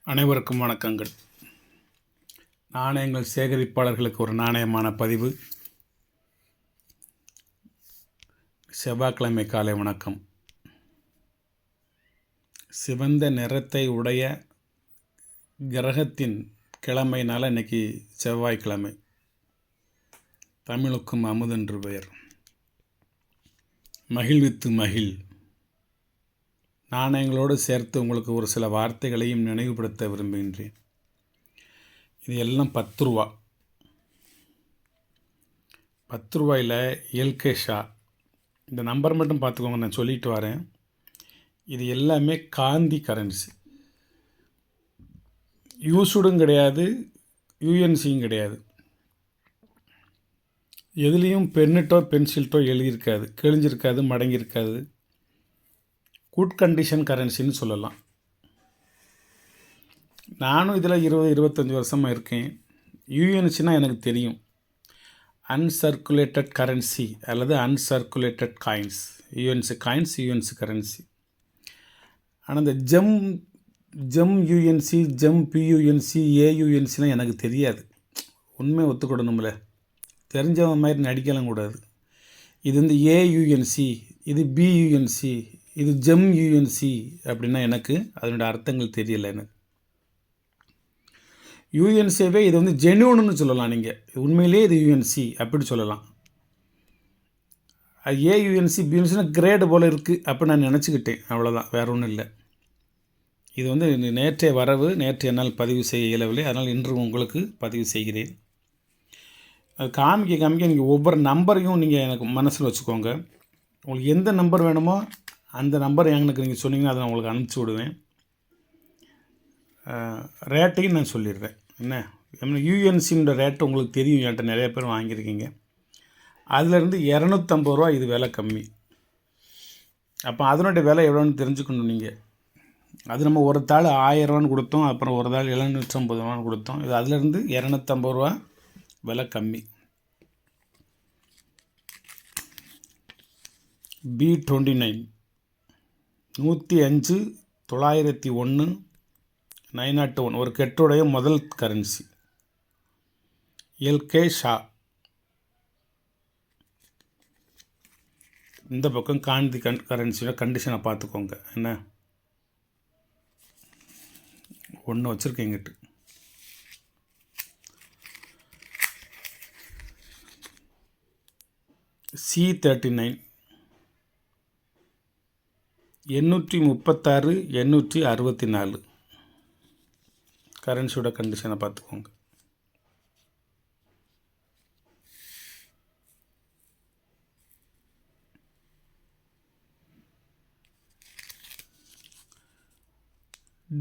அனைவருக்கும் வணக்கங்கள். நாணயங்கள் சேகரிப்பாளர்களுக்கு ஒரு நாணயமான பதிவு. செவ்வாய்க்கிழமை காலை வணக்கம். சிவந்த நிறத்தை உடைய கிரகத்தின் கிழமைனால இன்னைக்கு செவ்வாய்க்கிழமை. தமிழுக்கும் அமுதென்று பெயர். மகிழ்வித்து மகிழ். நாணயங்களோடு சேர்த்து உங்களுக்கு ஒரு சில வார்த்தைகளையும் நினைவுபடுத்த விரும்புகின்றேன். இது எல்லாம் 10 ரூபா. 10 ரூபாயில் எல்கே ஷா. இந்த நம்பர் மட்டும் பார்த்துக்கோங்க, நான் சொல்லிட்டு வரேன். இது எல்லாமே காந்தி கரன்சி. யூஸ்டும் கிடையாது, யூஎன்சியும் கிடையாது. எதுலேயும் பென்னிட்டோ பென்சில்ட்டோ எழுதியிருக்காது, கிழிஞ்சிருக்காது, மடங்கியிருக்காது. குட் கண்டிஷன் கரன்சின்னு சொல்லலாம். நானும் இதில் 20-25 வருஷமாக இருக்கேன். யூஎன்சினா எனக்கு தெரியும். அன்சர்க்குலேட்டட் கரன்சி அல்லது uncirculated coins. UNC coins, UNC currency. ஆனால் இந்த ஜெம் யூஎன்சி, ஜெம் பியூஎன்சி, ஏயூஎன்சிலாம் எனக்கு தெரியாது. உண்மையை ஒத்துக்கிடணும்ல. தெரிஞ்சவன் மாதிரி நடிக்கலாம் கூடாது. இது வந்து ஏயூஎன்சி, இது பியூஎன்சி, இது ஜெம் யூஎன்சி அப்படின்னா எனக்கு அதனுடைய அர்த்தங்கள் தெரியலை. எனக்கு யூஎன்சியவே இது வந்து ஜென்யூன்னு சொல்லலாம். நீங்கள் உண்மையிலே இது யூஎன்சி அப்படி சொல்லலாம். அது ஏயூஎன்சி பியூஎன்சினா கிரேடு போல் இருக்குது அப்படி நான் நினச்சிக்கிட்டேன். அவ்வளோதான், வேறு ஒன்றும் இல்லை. இது வந்து நேற்றைய வரவு, நேற்று என்னால் பதிவு செய்ய இயலவில்லை. அதனால் இன்று உங்களுக்கு பதிவு செய்கிறேன். அது காமிக்க நீங்கள் ஒவ்வொரு நம்பரையும் நீங்கள் எனக்கு மனசில் வச்சுக்கோங்க. உங்களுக்கு எந்த நம்பர் வேணுமோ அந்த நம்பர் எனக்கு நீங்கள் சொன்னீங்கன்னா அதை நான் உங்களுக்கு அனுப்பிச்சி விடுவேன். ரேட்டையும் நான் சொல்லிடுறேன். என்ன யூஎன்சியோட ரேட்டு உங்களுக்கு தெரியும், என்கிட்ட நிறைய பேர் வாங்கியிருக்கீங்க. அதிலேருந்து 250 ரூபா இது விலை கம்மி. அப்போ அதனுடைய விலை எவ்வளோன்னு தெரிஞ்சுக்கணும் நீங்கள். அது நம்ம ஒரு தாள் 1000 ரூபான்னு கொடுத்தோம், அப்புறம் ஒரு தாள் 750 ரூபான்னு கொடுத்தோம். இது அதிலேருந்து 250 ரூபா விலை கம்மி. B29 105 901 901 ஒரு கெட்டுடைய முதல் கரன்சி. எல்கே ஷா. இந்த பக்கம் காந்தி கரன்சியோட கண்டிஷனை பார்த்துக்கோங்க. என்ன ஒன்று வச்சுருக்கேங்கிட்டு. C39 836 864 கரன்சியோட கண்டிஷனை பார்த்துக்கோங்க.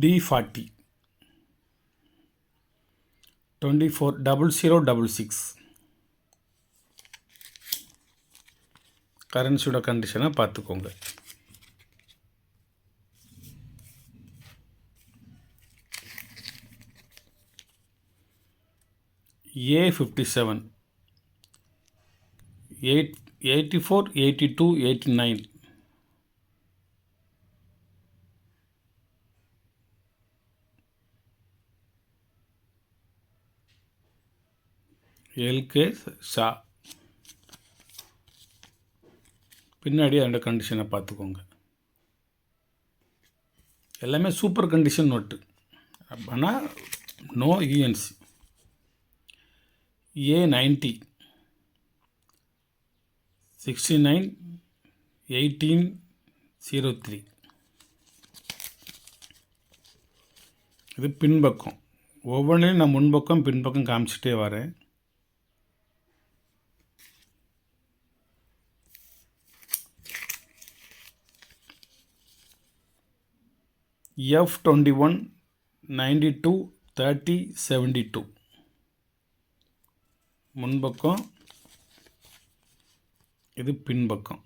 D40 240066 கரன்சியோட கண்டிஷனை பார்த்துக்கோங்க. A57 84 82 89 L K Shah. பின்னாடி அதோட கண்டிஷனை பார்த்துக்கோங்க. எல்லாமே சூப்பர் கண்டிஷன் நோட்டு. ஆனால் நோ யூஎன்சி. A90 69 1803 இது பின்பக்கம். ஒவ்வொன்றையும் நான் முன்பக்கம் பின்பக்கம் காமிச்சிட்டே வரேன். F21 92 30 72 முன்பக்கம், இது பின்பக்கம்.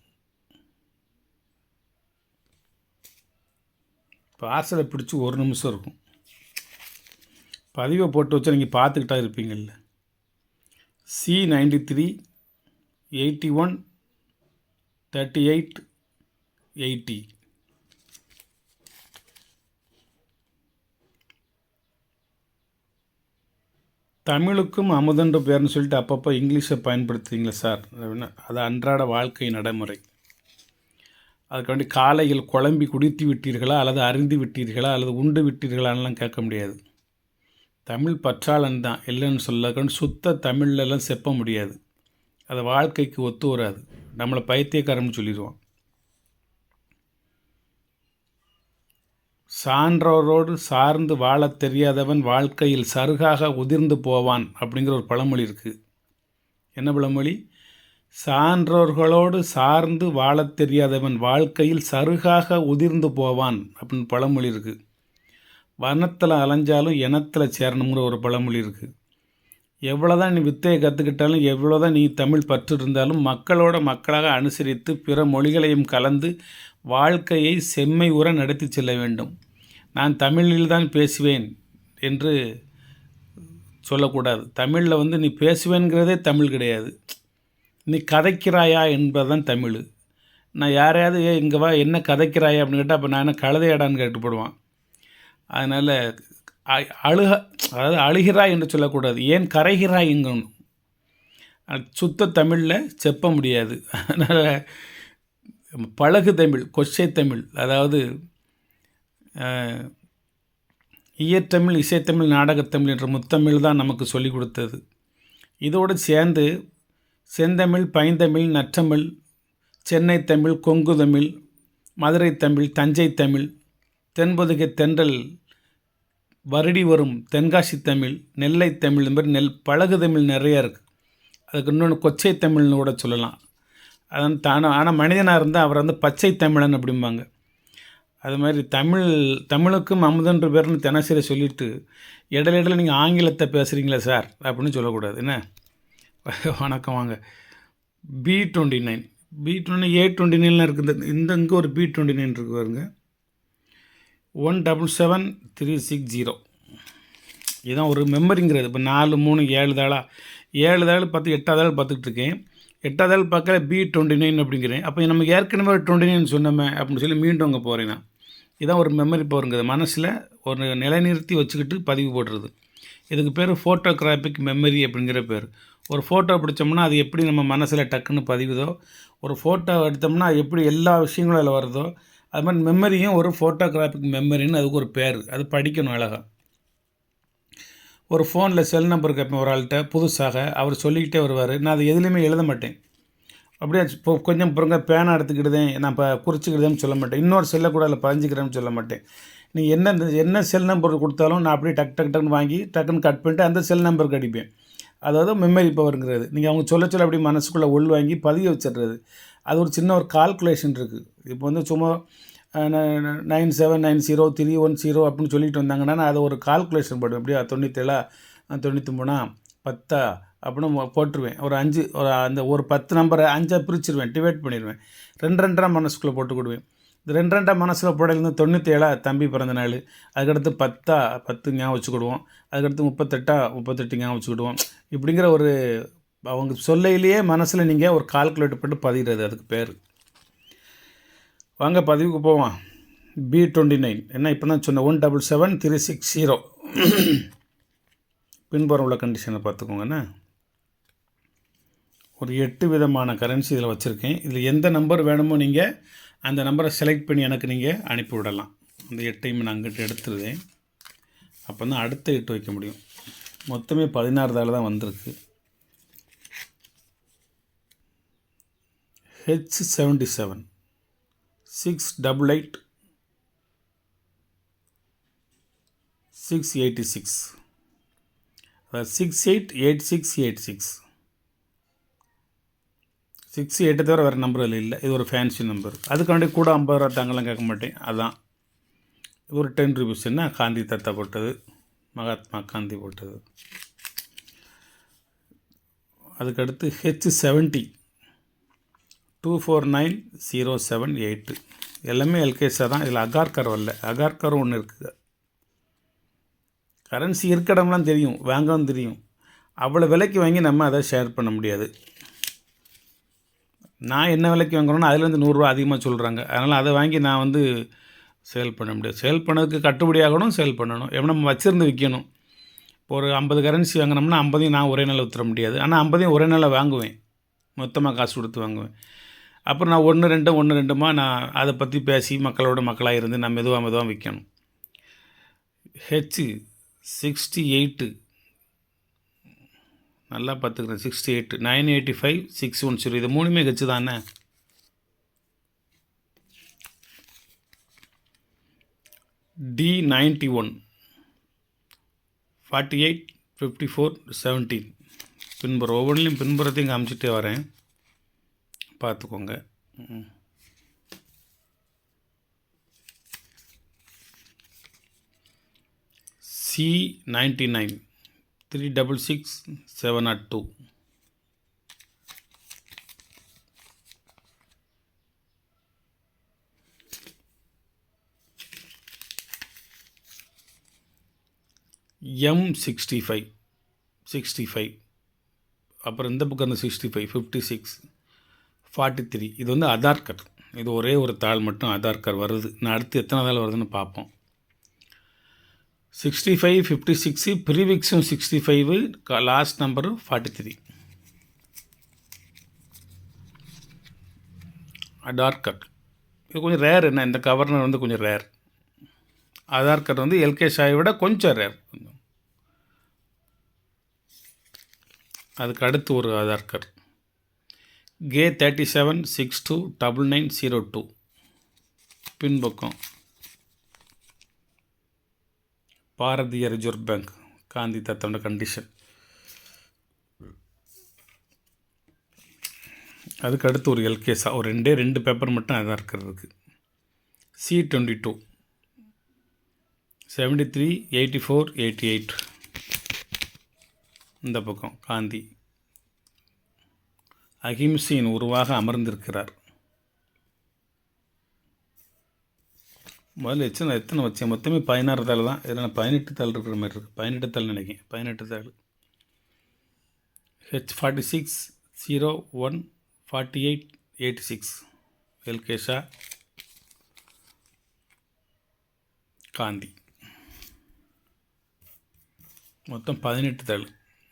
பார்சலை பிடிச்சி ஒரு நிமிஷம் இருக்கும். பதிவை போட்டு வச்சா நீங்கள் பார்த்துக்கிட்டா இருப்பீங்கள்ல. C93 81 38 80 தமிழுக்கும் அமுதென்று பேர்னு சொல்லிட்டு அப்பப்போ இங்கிலீஷை பயன்படுத்துறீங்களா சார் அப்படின்னா அது அன்றாட வாழ்க்கை நடைமுறை. அதுக்காண்டி காலையில் குழம்பி குடித்து விட்டீர்களா அல்லது அருந்தி விட்டீர்களா அல்லது உண்டு விட்டீர்களான்லாம் கேட்க முடியாது. தமிழ் பற்றாளன் தான் இல்லைன்னு சொல்லக்கன்னு சுத்த தமிழ்லலாம் செப்ப முடியாது. அது வாழ்க்கைக்கு ஒத்து வராது. நம்மளை பைத்தியக்காரம்னு சொல்லிடுவோம். சான்றோரோடு சார்ந்து வாழத் தெரியாதவன் வாழ்க்கையில் சருகாக உதிர்ந்து போவான் அப்படிங்கிற ஒரு பழமொழி இருக்குது. என்ன பழமொழி? சான்றோர்களோடு சார்ந்து வாழத் தெரியாதவன் வாழ்க்கையில் சருகாக உதிர்ந்து போவான் அப்படின்னு பழமொழி இருக்குது. வனத்தில் அலைஞ்சாலும் இனத்தில் சேரணுங்கிற ஒரு பழமொழி இருக்குது. எவ்வளோ தான் நீ வித்தையை கற்றுக்கிட்டாலும் எவ்வளோ தான் நீ தமிழ் பற்று இருந்தாலும் மக்களோட மக்களாக அனுசரித்து பிற மொழிகளையும் கலந்து வாழ்க்கையை செம்மை உற நடத்தி செல்ல வேண்டும். நான் தமிழில் தான் பேசுவேன் என்று சொல்லக்கூடாது. தமிழில் நீ பேசுவேங்கிறதே தமிழ் கிடையாது. நீ கதைக்கிறாயா என்பதுதான் தமிழ். நான் யாரையாவது இங்கே வா என்ன கதைக்கிறாயா அப்படின்னு கேட்டால் அப்போ நான் என்ன கழுதையாடான்னு கேட்டுப்படுவான். அதனால் அதாவது அழுகிறாய் என்று சொல்லக்கூடாது, ஏன் கரைகிறாய்ங்கணும். சுத்த தமிழில் செப்ப முடியாது. அதனால் பழகு தமிழ், கொச்சை தமிழ், அதாவது இயற்றமிழ், இசைத்தமிழ், நாடகத்தமிழ் என்ற முத்தமிழ் தான் நமக்கு சொல்லிக் கொடுத்தது. இதோடு சேர்ந்து செந்தமிழ், பைந்தமிழ், நற்றமிழ், சென்னை தமிழ், கொங்கு தமிழ், மதுரை தமிழ், தஞ்சை தமிழ், தென்பொதுகை தென்றல், வருடி வரும் தென்காசி தமிழ், நெல்லை தமிழ், இந்த மாதிரி பழகு தமிழ் நிறையா இருக்குது. அதுக்கு இன்னொன்று கொச்சை தமிழ்னு கூட சொல்லலாம். அதான் ஆனால் மனிதனாக இருந்தால் அவர் பச்சை தமிழன் அப்படிம்பாங்க. அது மாதிரி தமிழுக்கும் அமுதென்று பேர்னு தினசரி சொல்லிவிட்டு இடையில நீங்கள் ஆங்கிலத்தை பேசுகிறீங்களா சார் அப்படின்னு சொல்லக்கூடாது. என்ன வணக்கம் வாங்க. B29 A29 இருக்குது. இங்கே ஒரு B29 இருக்குது பாருங்க. 177360 இதுதான் ஒரு மெமரிங்கிறது. இப்போ 4 3 7 தாள் பார்த்து 8வது ஆள் பார்த்துக்கிட்டு இருக்கேன். 8வது ஆள் பார்க்கல B29 அப்படிங்கிறேன். அப்போ நமக்கு ஏற்கனவே ஒரு 29 சொன்னோமே அப்படின்னு சொல்லி மீண்டும் அங்கே போகிறேன். நான் இதான் ஒரு மெமரி பவருங்கிறது. மனசில் ஒரு நிலைநிறுத்தி வச்சுக்கிட்டு பதிவு போடுறது. இதுக்கு பேர் ஃபோட்டோகிராஃபிக் மெமரி அப்படிங்கிற பேர். ஒரு ஃபோட்டோ பிடிச்சோம்னா அது எப்படி நம்ம மனசில் டக்குன்னு பதிவுதோ, ஒரு ஃபோட்டோ எடுத்தோம்னா எப்படி எல்லா விஷயங்களும் அதில் வருதோ, அது மாதிரி மெமரியும் ஒரு ஃபோட்டோகிராஃபிக் மெமரின்னு அதுக்கு ஒரு பேர். அது படிக்கணும் அழகாக. ஒரு ஃபோனில் செல் நம்பர் கேட்பேன் ஒரு ஆள்கிட்ட புதுசாக, அவர் சொல்லிக்கிட்டே வருவார். நான் அது எதுலேயுமே எழுத மாட்டேன். அப்படியே இப்போ கொஞ்சம் பிறங்க பேனா எடுத்துக்கிட்டதேன், நான் இப்போ குறிச்சிக்கிட்டதேன்னு சொல்ல மாட்டேன். இன்னொரு செல்லை கூட அதில் பதிஞ்சிக்கிறேன்னு சொல்ல மாட்டேன். நீ என்ன செல் நம்பர் கொடுத்தாலும் நான் அப்படியே டக்குன்னு வாங்கி டக்குன்னு கட் பண்ணிட்டு அந்த செல் நம்பருக்கு அடிப்பேன். அதாவது மெமரி பவருங்கிறது. நீங்கள் அவங்க சொல்ல அப்படி மனசுக்குள்ளே உள்வாங்கி பதிய வச்சிடுறது. அது ஒரு சின்ன ஒரு கால்குலேஷன் இருக்குது. இப்போ சும்மா 97903110 அப்படின்னு சொல்லிட்டு வந்தாங்கன்னா நான் அதை ஒரு கால்குலேஷன் போடுவேன். அப்படியே 97 93 10 அப்படின்னு போட்டுருவேன். ஒரு 10 நம்பரை 5 பிரிச்சுருவேன், டிவைட் பண்ணிடுவேன். 2 மனசுக்குள்ளே போட்டுக்கிடுவேன். இந்த 2 மனசில் போடையிலேருந்து 97 தம்பி பிறந்த நாள், அதுக்கடுத்து 10 ஞாபகம் வச்சுக்கிடுவோம், அதுக்கடுத்து 38 ஞாபகம் வச்சுக்கிடுவோம். இப்படிங்கிற ஒரு அவங்க சொல்லையிலேயே மனசில் நீங்கள் ஒரு கால்குலேட் பண்ணி பதிகிறது, அதுக்கு பேர். வாங்க பதிவுக்கு போவோம். B29 என்ன இப்போ தான் சொன்னேன். 177360 பின்புறம் உள்ள கண்டிஷனை பார்த்துக்கோங்கண்ணா. ஒரு 8 விதமான கரன்சி இதில் வச்சுருக்கேன். இதில் எந்த நம்பர் வேணுமோ நீங்கள் அந்த நம்பரை செலக்ட் பண்ணி எனக்கு நீங்கள் அனுப்பிவிடலாம். அந்த 8ஐயும் நான் அங்கிட்ட எடுத்துருதேன். அப்போ தான் அடுத்த 8 வைக்க முடியும். மொத்தமே 16 தாள் தான் வந்திருக்கு. H77 688 686 அதாவது 688686 68 தவிர வேறு நம்பர் அதில் இல்லை. இது ஒரு ஃபேன்சி நம்பர். அதுக்காண்டி கூட 50 ரூபா தாங்கலாம் கேட்க மாட்டேன். அதுதான் இது ஒரு 10 ரூபீஸ்ன்னா காந்தி தாத்தா போட்டது, மகாத்மா காந்தி போட்டது. அதுக்கடுத்து H70 249078 எல்லாமே எல்கேஸாக தான். இதில் அகார்கர் வரல. அகார்கரும் ஒன்று இருக்குது. கரன்சி இருக்கடம்லாம் தெரியும், வாங்கவும் தெரியும். அவ்வளோ விலைக்கு வாங்கி நம்ம அதை ஷேர் பண்ண முடியாது. நான் என்ன விலைக்கு வாங்குறேன்னா அதுலேருந்து 100 ரூபா அதிகமாக சொல்கிறாங்க. அதனால் அதை வாங்கி நான் சேல் பண்ண முடியாது. சேல் பண்ணதுக்கு கட்டுப்படி ஆகணும், சேல் பண்ணணும். எப்படி நம்ம வச்சுருந்து விற்கணும். இப்போ ஒரு 50 கரன்சி வாங்கினோம்னா 50 நான் ஒரே நாளில் விற்றுற முடியாது. ஆனால் 50 ஒரே நாளில் வாங்குவேன், மொத்தமாக காசு கொடுத்து வாங்குவேன். அப்புறம் நான் 1-2 நான் அதை பற்றி பேசி மக்களோட மக்களாக இருந்து நான் மெதுவாக விற்கணும். H68 நல்லா பார்த்துக்கிறேன். 68 985 610 இது 3மே ஹெச்சு தானே. D91 48 54 17 பின்புறம் ஒவ்வொன்றிலையும் பின்புறத்தையும் காமிச்சிட்டே வரேன், பார்த்துக்கோங்க. C99 366 702 M65 65 அப்புறம் இந்த பக்கம் வந்து 65 56 43 இது வந்து ஆதார் கார்டு. இது ஒரே ஒரு தாள் மட்டும் ஆதார் கார்டு வருது. நான் அடுத்து எத்தனை தாள் வருதுன்னு பார்ப்போம். 65 56 ப்ரீவிக்ஸும் 65 லாஸ்ட் நம்பரு 43 ஆதார் கார்டு. இது கொஞ்சம் ரேர். என்ன இந்த கவர்னர் வந்து கொஞ்சம் ரேர். ஆதார் கார்டு வந்து எல்கே ஷாயை விட கொஞ்சம் ரேர். அதுக்கு அடுத்து ஒரு ஆதார் கார்டு G37 62 9902 பின்பக்கம் பாரதிய ரிசர்வ் பேங்க் காந்தி தாத்தாவோட கண்டிஷன். அதுக்கு அடுத்து ஒரு எல்கேஸா ஒரு 2 பேப்பர் மட்டும் ஆதார் கார்டு இருக்குது. C22 73 84 88 இந்த பக்கம் காந்தி அகிம்சையின் உருவாக அமர்ந்திருக்கிறார். முதல்ல எத்தனை வச்சேன், மொத்தமே 16 தாள் தான். இதில் 18 தாள் இருக்கிற மாதிரி இருக்குது. 18 தாள் நினைக்கிறேன். 18 தாள். H46 01 48 86 எல்கேஷா காந்தி. மொத்தம் 18 தாள்.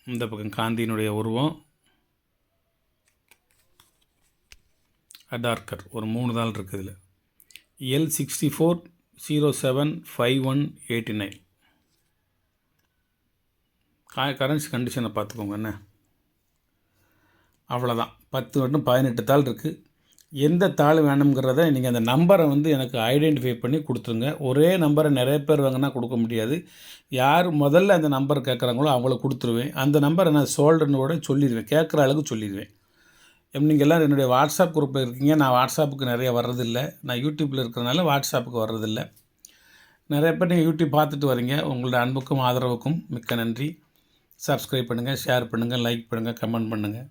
இந்த பக்கம் காந்தியினுடைய உருவம், ஆதார் கார்டு ஒரு 3 தாள் இருக்குது. இதில் L64 07 51 89 கரன்சி கண்டிஷனை பார்த்துக்கோங்க. என்ன அவ்வளோதான். 10 மட்டும் 18 தாள் இருக்குது. எந்த தாள் வேணுங்கிறத நீங்கள் அந்த நம்பரை வந்து எனக்கு ஐடென்டிஃபை பண்ணி கொடுத்துருங்க. ஒரே நம்பரை நிறைய பேர் வாங்கினா கொடுக்க முடியாது. யார் முதல்ல அந்த நம்பர் கேட்குறாங்களோ அவங்கள கொடுத்துருவேன். அந்த நம்பரை நான் சோல்டர்னோட சொல்லிடுவேன், கேட்குற அளவுக்கு சொல்லிடுவேன். நீங்கள் எல்லோரும் என்னுடைய வாட்ஸ்அப் குரூப்பில் இருக்கீங்க. நான் வாட்ஸ்அப்புக்கு நிறைய வர்றதில்லை. நான் யூடியூப்பில் இருக்கிறதுனால வாட்ஸ்அப்புக்கு வர்றதில்லை. நிறைய பேர் நீங்கள் யூடியூப் பார்த்துட்டு வரீங்க. உங்களோட அன்புக்கும் ஆதரவுக்கும் மிக்க நன்றி. சப்ஸ்கிரைப் பண்ணுங்கள், ஷேர் பண்ணுங்கள், லைக் பண்ணுங்கள், கமெண்ட் பண்ணுங்கள்.